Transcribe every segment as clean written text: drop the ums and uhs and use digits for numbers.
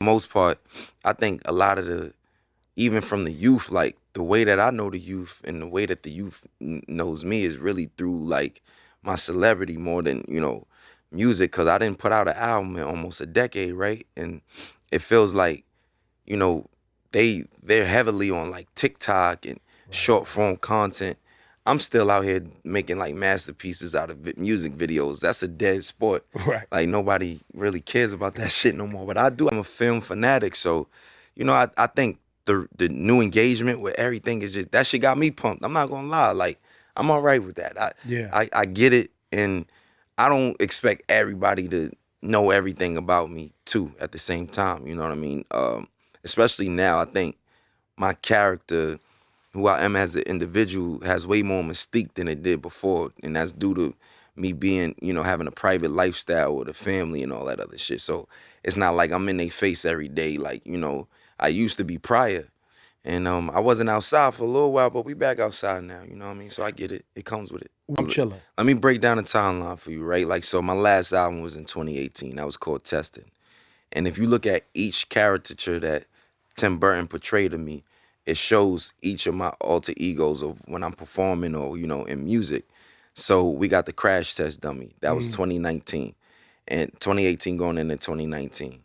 Most part, I think a lot of even from the youth, like the way that I know the youth and the way that the youth knows me is really through like my celebrity more than, music. Cause I didn't put out an album in almost a decade, right? And it feels like, you know, they're heavily on like TikTok and Right. short form content. I'm still out here making like masterpieces out of music videos. That's a dead sport. Right. Like nobody really cares about that shit no more. But I do. I'm a film fanatic, so I think the new engagement with everything is just that shit got me pumped. I'm not gonna lie. Like I'm all right with that. I Yeah. I, I get it, and I don't expect everybody to know everything about me too at the same time. You know what I mean? Especially now, I think my character, who I am as an individual, has way more mystique than it did before, and that's due to me being, having a private lifestyle with a family and all that other shit. So it's not like I'm in their face every day, like I used to be prior. And I wasn't outside for a little while, but we back outside now. You know what I mean? So I get it. It comes with it. I'm chilling. Let me break down the timeline for you, right? Like, so my last album was in 2018. That was called Testing. And if you look at each caricature that Tim Burton portrayed of me, it shows each of my alter egos of when I'm performing or, in music. So we got the Crash Test Dummy. That was 2019. And 2018 going into 2019.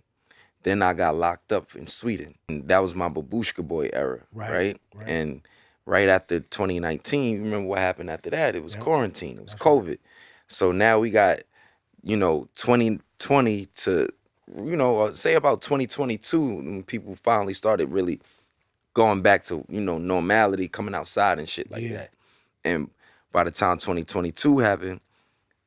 Then I got locked up in Sweden. And that was my Babushka Boy era, Right. right? Right. And right after 2019, you remember what happened after that? It was Yep. quarantine. It was That's right. COVID. So now we got, 2020 to, say about 2022, when people finally started really going back to, normality, coming outside and shit like Yeah. that. And by the time 2022 happened,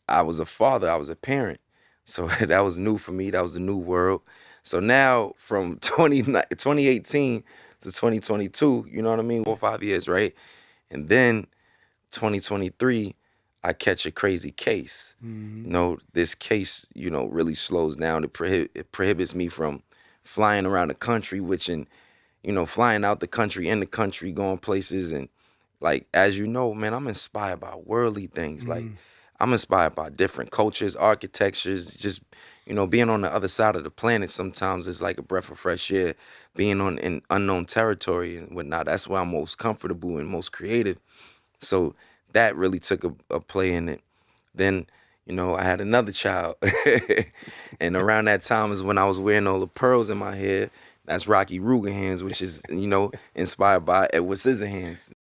I was a father, I was a parent. So that was new for me. That was the new world. So now from 2018 to 2022, you know what I mean? 4 or 5 years, right? And then 2023, I catch a crazy case. This case, really slows down. It prohibits me from flying around the country, which flying out the country, in the country, going places. And like, as you know, man, I'm inspired by worldly things. Like, I'm inspired by different cultures, architectures, just, being on the other side of the planet sometimes is like a breath of fresh air. Being in unknown territory and whatnot, that's where I'm most comfortable and most creative. So that really took a play in it. Then, I had another child. And around that time is when I was wearing all the pearls in my hair. That's Rocky Ruger hands, which is, inspired by Edward Scissorhands.